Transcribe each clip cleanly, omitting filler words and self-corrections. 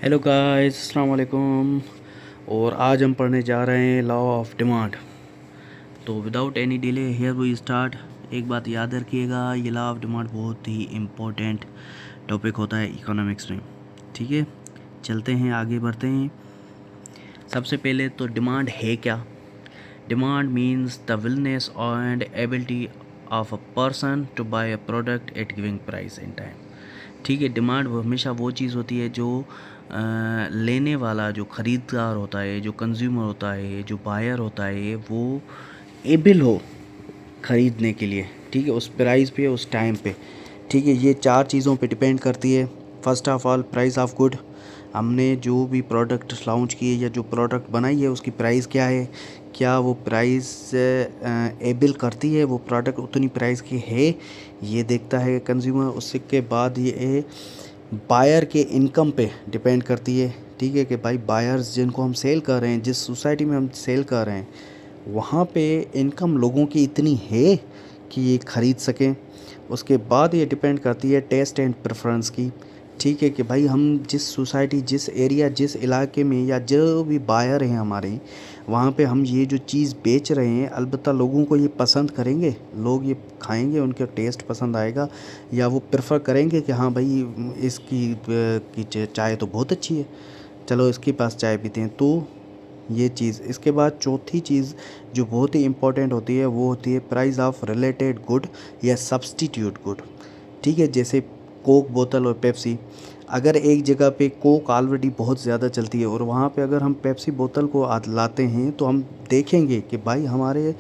Hello guys, अस्सलाम वालेकुम। और आज हम पढ़ने जा रहे हैं लॉ ऑफ डिमांड। तो without any delay here we start. एक बात याद रखिएगा, ये लॉ ऑफ डिमांड बहुत ही इम्पोर्टेंट टॉपिक होता है इकोनॉमिक्स में। ठीक है, चलते हैं, आगे बढ़ते हैं। सबसे पहले तो डिमांड है क्या? Demand means the willingness and ability of a person to buy a product at giving price in time. ठीक है, डिमांड हमेशा वो चीज़ होती है जो लेने वाला, जो ख़रीदार होता है, जो कंज्यूमर होता है, जो बायर होता है, वो एबल हो ख़रीदने के लिए। ठीक है, उस प्राइस पे, उस टाइम पे। ठीक है, ये चार चीज़ों पे डिपेंड करती है। First of all, price of good. हमने जो भी प्रोडक्ट लॉन्च किए या जो प्रोडक्ट बनाई है उसकी प्राइस क्या है, क्या वो प्राइस एबल करती है, वो प्रोडक्ट उतनी प्राइस की है, ये देखता है कंज्यूमर। उसके बाद ये बायर के इनकम पे डिपेंड करती है। ठीक है, कि भाई बायर्स जिनको हम सेल कर रहे हैं, जिस सोसाइटी में हम सेल कर रहे हैं, वहाँ पे इनकम लोगों की इतनी है कि ये ख़रीद सकें। उसके बाद ये डिपेंड करती है टेस्ट एंड प्रेफरेंस की। ठीक है, कि भाई हम जिस सोसाइटी, जिस एरिया, जिस इलाके में, या जो भी बायर हैं हमारे, वहाँ पे हम ये जो चीज़ बेच रहे हैं, अलबत्ता लोगों को ये पसंद करेंगे, लोग ये खाएंगे, उनके टेस्ट पसंद आएगा, या वो प्रेफर करेंगे कि हाँ भाई इसकी चाय तो बहुत अच्छी है, चलो इसके पास चाय पीते हैं। तो ये चीज़। इसके बाद चौथी चीज़ जो बहुत ही इम्पोर्टेंट होती है, वो होती है प्राइस ऑफ रिलेटेड गुड या सब्स्टिट्यूट गुड। ठीक है, जैसे कोक बोतल और पेप्सी। अगर एक जगह पे कोक ऑलरेडी बहुत ज़्यादा चलती है और वहाँ पे अगर हम पेप्सी बोतल को लाते हैं, तो हम देखेंगे कि भाई हमारे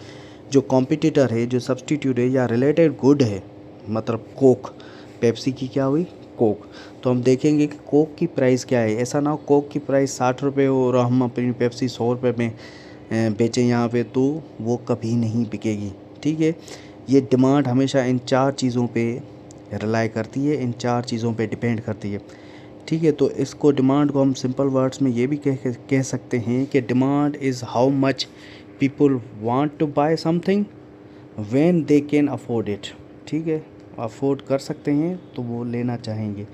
जो कॉम्पिटिटर है, जो सब्स्टिट्यूट है या रिलेटेड गुड है, मतलब कोक, पेप्सी की क्या हुई, कोक, तो हम देखेंगे कि कोक की प्राइस क्या है। ऐसा ना हो कोक की प्राइस 60 रुपये हो और हम अपनी पेप्सी 100 रुपये में बेचें यहाँ पे, तो वो कभी नहीं बिकेगी। ठीक है, ये डिमांड हमेशा इन चार चीज़ों पे रिलाई करती है, इन चार चीज़ों पे डिपेंड करती है। ठीक है, तो इसको, डिमांड को हम सिंपल वर्ड्स में ये भी कह सकते हैं कि demand is how much people want to buy something when they can afford it. ठीक है, अफोर्ड कर सकते हैं तो वो लेना चाहेंगे।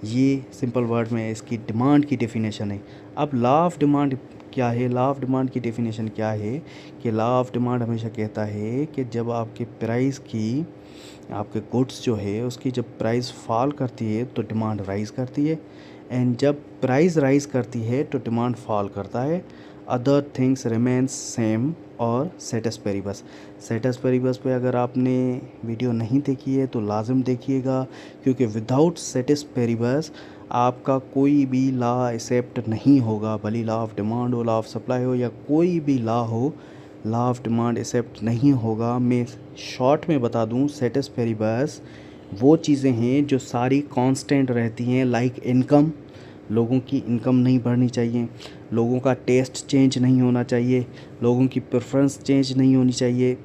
ये सिंपल वर्ड में इसकी डिमांड की डेफिनेशन है। अब लॉ ऑफ डिमांड क्या है? लॉ ऑफ डिमांड की डेफिनेशन क्या है कि लॉ ऑफ डिमांड हमेशा कहता है कि जब आपके प्राइस की, आपके गुड्स जो है उसकी जब प्राइस फॉल करती है तो डिमांड राइज़ करती है, एंड जब प्राइस राइज़ करती है तो डिमांड फॉल करता है। अदर थिंग्स रिमेंस सेम और सेटस पेरिबस। सेटस पेरिबस पे अगर आपने वीडियो नहीं देखी है तो लाजम देखिएगा, क्योंकि विदाउट सेटस पेरिबस आपका कोई भी लॉ एक्सेप्ट नहीं होगा। भली लॉ ऑफ डिमांड हो, लॉ ऑफ सप्लाई हो, या कोई भी लॉ हो, लॉ ऑफ डिमांड एक्सेप्ट नहीं होगा। मैं शॉर्ट में बता दूं, सेटस पेरिबस वो चीज़ें हैं जो सारी कांस्टेंट रहती हैं, लाइक इनकम। लोगों की इनकम नहीं बढ़नी चाहिए, लोगों का टेस्ट चेंज नहीं होना चाहिए, लोगों की प्रेफरेंस चेंज नहीं होनी चाहिए।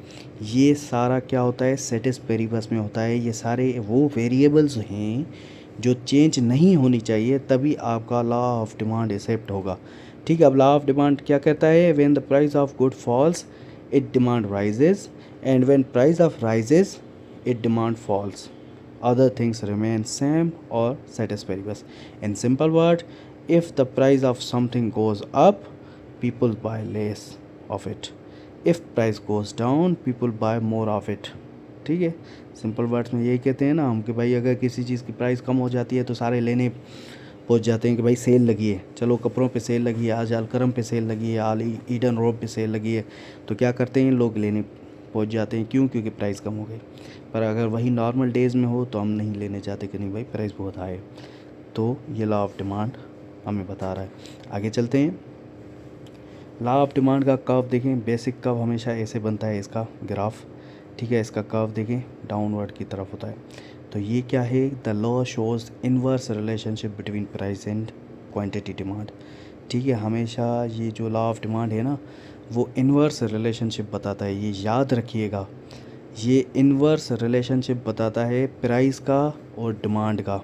ये सारा क्या होता है? सेटिस पेरिबस में होता है। ये सारे वो वेरिएबल्स हैं जो चेंज नहीं होनी चाहिए, तभी आपका लॉ ऑफ डिमांड एक्सेप्ट होगा। ठीक है, अब लॉ ऑफ डिमांड क्या कहता है? When the price of good falls it demand rises, and when price of rises it demand falls, other things remain same or ceteris paribus. In simple word, if the price of something goes up, people buy less of it. If price goes down, people buy more of it. ठीक है, simple words में यही कहते हैं ना हम, कि भाई अगर किसी चीज़ की प्राइस कम हो जाती है तो सारे लेने पहुंच जाते हैं कि भाई सेल लगी है, चलो कपड़ों पे सेल लगी है, आज अलकरम पे सेल लगी है, आल ईडन रोड पे सेल लगी है, तो क्या करते हैं लोग, लेने पहुंच जाते हैं। क्यों? क्योंकि प्राइस कम हो गई। पर अगर वही नॉर्मल डेज़ में हो तो हम नहीं लेने चाहते कि नहीं भाई प्राइस बहुत हाई है। तो ये लॉ ऑफ डिमांड हमें बता रहा है। आगे चलते हैं। लॉ ऑफ डिमांड का कर्व देखें। बेसिक कर्व हमेशा ऐसे बनता है, इसका ग्राफ। ठीक है, इसका कर्व देखें डाउनवर्ड की तरफ होता है। तो ये क्या है? The law shows inverse relationship between price and quantity demand. ठीक है, हमेशा ये जो लॉ ऑफ डिमांड है ना, वो इनवर्स रिलेशनशिप बताता है। ये याद रखिएगा, ये इनवर्स रिलेशनशिप बताता है प्राइस का और डिमांड का।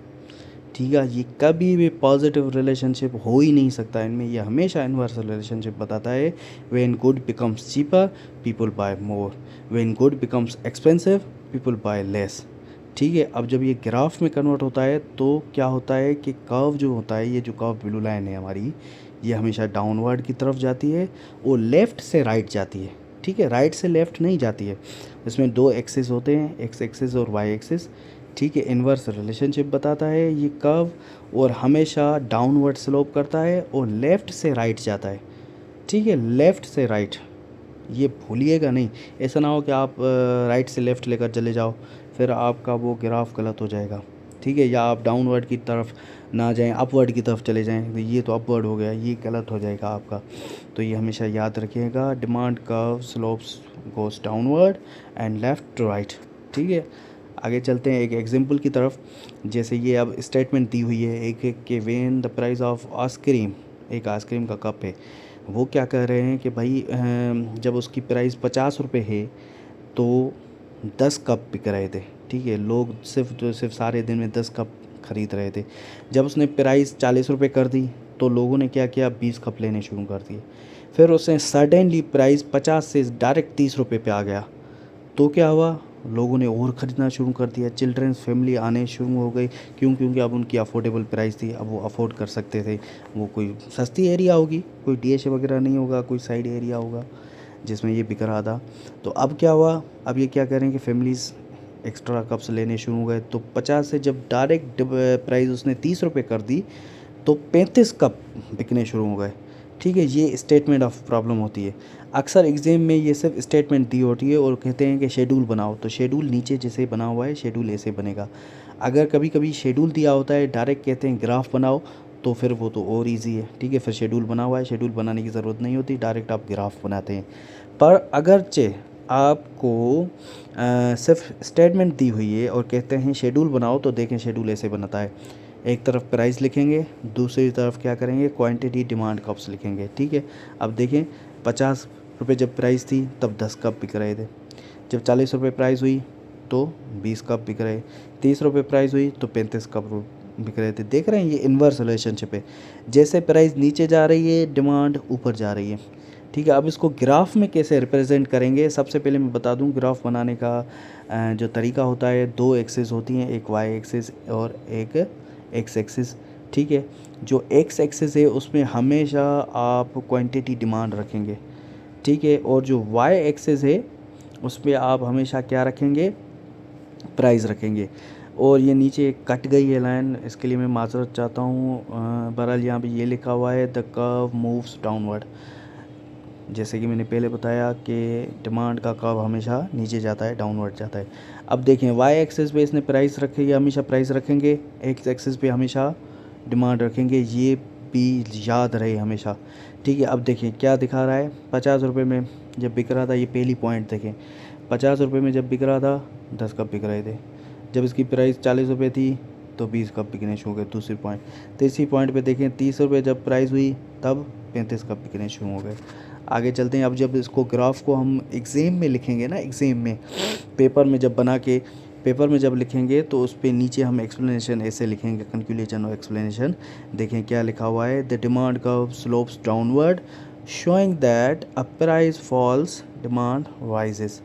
ठीक है, ये कभी भी पॉजिटिव रिलेशनशिप हो ही नहीं सकता इनमें। ये हमेशा इनवर्स रिलेशनशिप बताता है। When good becomes cheaper, people buy more. When good becomes expensive, people buy less. ठीक है, अब जब ये ग्राफ में कन्वर्ट होता है तो क्या होता है कि कर्व जो होता है, ये जो कर्व ब्लू लाइन है हमारी, ये हमेशा डाउनवर्ड की तरफ जाती है और लेफ़्ट से राइट जाती है। ठीक है, राइट से लेफ़्ट नहीं जाती है। इसमें दो एक्सिस होते हैं, एक्स एक्सिस और वाई एक्सिस। ठीक है, इन्वर्स रिलेशनशिप बताता है ये कर्व, और हमेशा डाउनवर्ड स्लोप करता है और लेफ़्ट से राइट जाता है। ठीक है, लेफ़्ट से राइट, ये भूलिएगा नहीं। ऐसा ना हो कि आप राइट से लेफ़्ट लेकर चले जाओ, फिर आपका वो ग्राफ गलत हो जाएगा। ठीक है, या आप डाउनवर्ड की तरफ ना जाएं, अपवर्ड की तरफ चले जाएं, तो ये तो अपवर्ड हो गया, ये गलत हो जाएगा आपका। तो ये हमेशा याद रखिएगा, demand curve slopes goes downward and left to right. ठीक है, आगे चलते हैं एक एग्जांपल की तरफ। जैसे ये अब स्टेटमेंट दी हुई है एक कि when the price of ice cream, एक आइसक्रीम का कप है, वो क्या कह रहे हैं कि भाई जब उसकी प्राइस 50 रुपये है तो 10 कप बिक रहे थे। ठीक है, लोग सिर्फ सारे दिन में 10 कप ख़रीद रहे थे। जब उसने प्राइस 40 रुपये कर दी तो लोगों ने क्या किया, 20 कप लेने शुरू कर दिए। फिर उसने सडनली प्राइस 50 से डायरेक्ट 30 रुपये पे आ गया, तो क्या हुआ, लोगों ने और ख़रीदना शुरू कर दिया। चिल्ड्रंस फैमिली आने शुरू हो गई, क्योंकि अब उनकी अफोर्डेबल प्राइस थी, अब वो अफोर्ड कर सकते थे। वो कोई सस्ती एरिया होगी, कोई डीएसए वगैरह नहीं होगा, कोई साइड एरिया होगा जिसमें ये बिक रहा था। तो अब क्या हुआ, अब ये क्या करें कि फैमिलीज़ एक्स्ट्रा कप्स लेने शुरू हो गए। तो 50 से जब डायरेक्ट प्राइस उसने 30 रुपये कर दी तो 35 कप बिकने शुरू हो गए। ठीक है, ये स्टेटमेंट ऑफ प्रॉब्लम होती है। अक्सर एग्ज़ाम में ये सिर्फ स्टेटमेंट दी होती है और कहते हैं कि शेड्यूल बनाओ, तो शेड्यूल नीचे जैसे बना हुआ है शेड्यूल ऐसे बनेगा। अगर कभी कभी शेड्यूल दिया होता है, डायरेक्ट कहते हैं ग्राफ बनाओ, तो फिर वो तो और इजी है। ठीक है, फिर शेड्यूल बना हुआ है, शेड्यूल बनाने की ज़रूरत नहीं होती, डायरेक्ट आप ग्राफ बनाते हैं। पर अगरचे आपको सिर्फ स्टेटमेंट दी हुई है और कहते हैं शेड्यूल बनाओ, तो देखें शेड्यूल ऐसे बनता है। एक तरफ प्राइस लिखेंगे, दूसरी तरफ क्या करेंगे, क्वांटिटी डिमांड कप्स लिखेंगे। ठीक है, अब देखें 50 रुपये जब प्राइस थी तब 10 कप बिक रहे थे। जब 40 रुपये प्राइस हुई तो 20 कप बिक रहे, 30 रुपये प्राइस हुई तो 35 कप बिक रहे थे। देख रहे हैं, ये इन्वर्स रिलेशनशिप है। जैसे प्राइस नीचे जा रही है, डिमांड ऊपर जा रही है। ठीक है, अब इसको ग्राफ में कैसे रिप्रेजेंट करेंगे, सबसे पहले मैं बता दूं ग्राफ बनाने का जो तरीका होता है, दो एक्सिस होती हैं, एक वाई एक्सिस और एक एक्स एक्सिस। ठीक है, जो एक्स एक्सिस है उसमें हमेशा आप क्वांटिटी डिमांड रखेंगे। ठीक है, और जो वाई एक्सिस है उसमें आप हमेशा क्या रखेंगे, प्राइस रखेंगे। और ये नीचे कट गई है लाइन, इसके लिए मैं माजरत चाहता हूँ। बहरहाल यहाँ पे ये लिखा हुआ है द कर्व मूव्स डाउनवर्ड। जैसे कि मैंने पहले बताया कि डिमांड का कर्व हमेशा नीचे जाता है, डाउनवर्ड जाता है। अब देखें, वाई एक्सिस पे इसने प्राइस रखी है, हमेशा प्राइस रखेंगे, एक्स एक्सिस पे हमेशा डिमांड रखेंगे, ये भी याद रहे हमेशा। ठीक है, अब देखिए क्या दिखा रहा है, 50 रुपये में जब बिक रहा था, ये पहली पॉइंट देखें, 50 रुपये में जब बिक रहा था 10 कप बिक रहे थे। जब इसकी प्राइस 40 रुपये थी तो 20 कप बिकने शुरू हो गए, दूसरी पॉइंट। तीसरी पॉइंट पे देखें, 30 रुपये जब प्राइस हुई तब 35 कप बिकने शुरू हो गए। आगे चलते हैं। अब जब इसको ग्राफ को हम एग्ज़ाम में लिखेंगे ना, एग्ज़ाम में पेपर में जब बना के पेपर में जब लिखेंगे तो उस पर नीचे हम एक्सप्लेनेशन ऐसे लिखेंगे, कंक्लूजन और एक्सप्लेनेशन। देखें क्या लिखा हुआ है, the demand curve slopes downward showing that a price falls demand rises.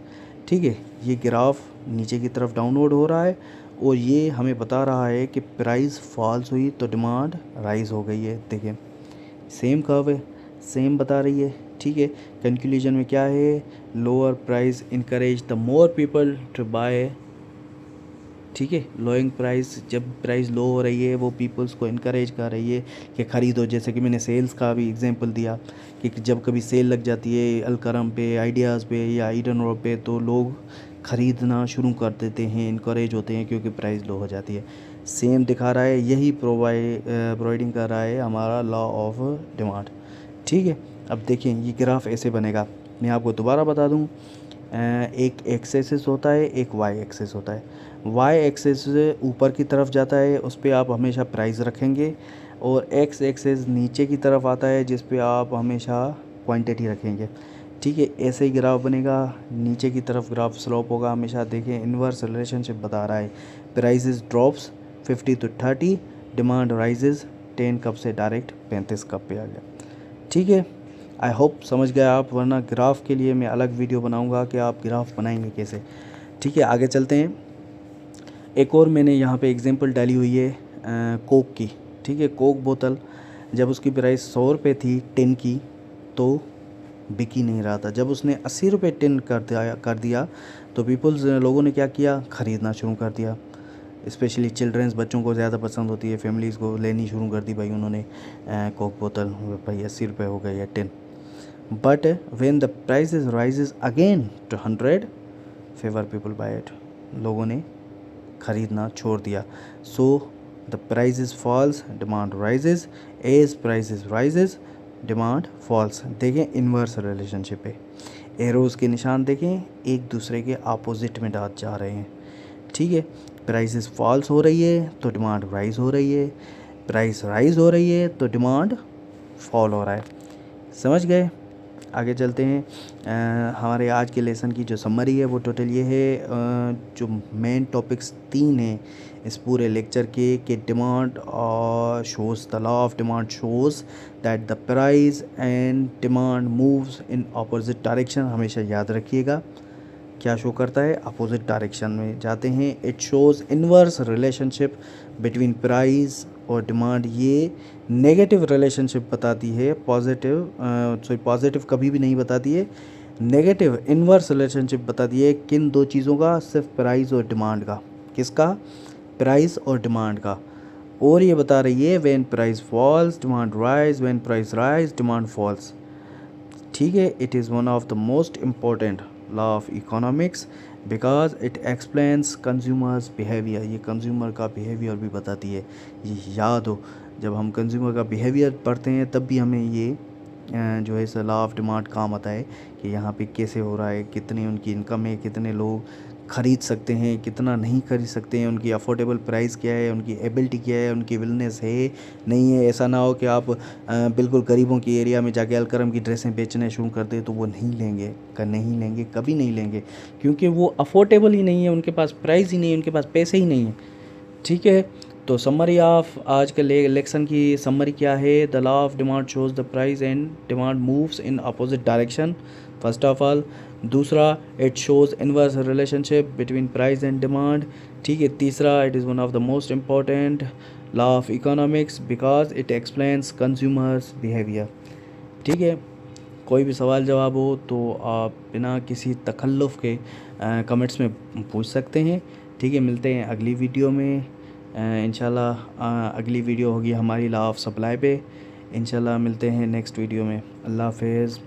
ठीक है, ये ग्राफ नीचे की तरफ डाउनवर्ड हो रहा है और ये हमें बता रहा है कि प्राइस फॉल्स हुई तो डिमांड राइज हो गई है। देखें सेम कर्व है, सेम बता रही है। ठीक है, कंक्लूजन में क्या है, lower price encourage the more people to buy. ठीक है, लोइंग प्राइस, जब प्राइस लो हो रही है वो पीपल्स को इनकरेज कर रही है कि ख़रीदो। जैसे कि मैंने सेल्स का भी एग्जांपल दिया कि जब कभी सेल लग जाती है अलकरम पे, आइडियाज़ पे या ईडन रोड पे, तो लोग ख़रीदना शुरू कर देते हैं, इनकरेज होते हैं क्योंकि प्राइस लो हो जाती है। सेम दिखा रहा है, यही प्रोवाइडिंग कर रहा है हमारा लॉ ऑफ डिमांड। ठीक है, अब देखिए ये ग्राफ ऐसे बनेगा, मैं आपको दोबारा बता दूं, एक एक्स एक्सिस होता है, एक वाई एक्सिस होता है। वाई एक्सिस ऊपर की तरफ जाता है, उस पर आप हमेशा प्राइस रखेंगे, और एक्स एक्सिस नीचे की तरफ आता है जिस पे आप हमेशा क्वांटिटी रखेंगे। ठीक है, ऐसे ही ग्राफ बनेगा, नीचे की तरफ ग्राफ स्लोप होगा हमेशा। देखिए इन्वर्स रिलेशनशिप बता रहा है, prices drops 50 to 30, demand rises 10 cup से डायरेक्ट 35 कप पे आ गया। ठीक है, आई होप समझ गए आप, वरना ग्राफ के लिए मैं अलग वीडियो बनाऊंगा कि आप ग्राफ बनाएंगे कैसे। ठीक है, आगे चलते हैं। एक और मैंने यहाँ पे एग्जांपल डाली हुई है कोक की, ठीक है। कोक बोतल जब उसकी प्राइस 100 रुपये थी टिन की तो बिक ही नहीं रहा था। जब उसने 80 रुपये टिन कर दिया तो लोगों ने क्या किया, ख़रीदना शुरू कर दिया। स्पेशली चिल्ड्रंस, बच्चों को ज़्यादा पसंद होती है, फैमिलीज़ को लेनी शुरू कर दी भाई उन्होंने कोक बोतल, भाई 80 रुपये हो गई है टिन। But when the prices rises again to 100, fewer people buy it, लोगों ने ख़रीदना छोड़ दिया। So the prices falls, demand rises, as prices rises, demand falls. देखें इन्वर्स रिलेशनशिप है, एरोज़ के निशान देखें एक दूसरे के अपोजिट में जा रहे हैं, ठीक है। प्राइसेस फॉल्स हो रही है तो डिमांड राइज हो रही है, प्राइस राइज हो रही है तो डिमांड फॉल हो रहा है। समझ गए? आगे चलते हैं। हमारे आज के लेसन की जो समरी है वो टोटल ये है, जो मेन टॉपिक्स 3 हैं इस पूरे लेक्चर के, कि demand shows, the law of demand shows that the price and demand moves in opposite direction. हमेशा याद रखिएगा, क्या शो करता है, अपोजिट डायरेक्शन में जाते हैं। It shows inverse relationship between price और डिमांड, ये नेगेटिव रिलेशनशिप बताती है, पॉजिटिव कभी भी नहीं बताती है, नेगेटिव इन्वर्स रिलेशनशिप बताती है। किन दो चीज़ों का, सिर्फ प्राइस और डिमांड का। किसका? प्राइस और डिमांड का। और ये बता रही है when price falls demand rise, when price rise demand falls, ठीक है। It is one of the most important law of economics because it explains consumers behaviour. ये कंज्यूमर का बिहेवियर भी बताती है। ये याद हो, जब हम कंज्यूमर का बिहेवियर पढ़ते हैं तब भी हमें ये जो है इस लॉ ऑफ डिमांड काम आता है कि यहाँ पे कैसे हो रहा है, कितनी उनकी इनकम है, कितने लोग ख़रीद सकते हैं, कितना नहीं खरीद सकते हैं, उनकी अफोर्डेबल प्राइस क्या है, उनकी एबिलिटी क्या है, उनकी विलनेस है नहीं है। ऐसा ना हो कि आप बिल्कुल गरीबों की एरिया में जाके अलकरम की ड्रेसें बेचने शुरू कर दे तो वो नहीं लेंगे, कभी नहीं लेंगे, क्योंकि वो अफोर्डेबल ही नहीं है, उनके पास प्राइस ही नहीं है, उनके पास पैसे ही नहीं है, ठीक है। तो समरी ऑफ आज के लेक्सन की समरी क्या है, the law of demand shows the price and demand moves in opposite direction, first of all. दूसरा, it shows inverse relationship between price and demand, ठीक है। तीसरा, it is one of the most important law of economics because it explains consumers behaviour, ठीक है। कोई भी सवाल जवाब हो तो आप बिना किसी तकल्लुफ़ के कमेंट्स में पूछ सकते हैं, ठीक है। मिलते हैं अगली वीडियो में इंशाल्लाह। अगली वीडियो होगी हमारी लॉ ऑफ सप्लाई पे, इंशाल्लाह मिलते हैं नेक्स्ट वीडियो में। अल्लाह हाफ़िज़।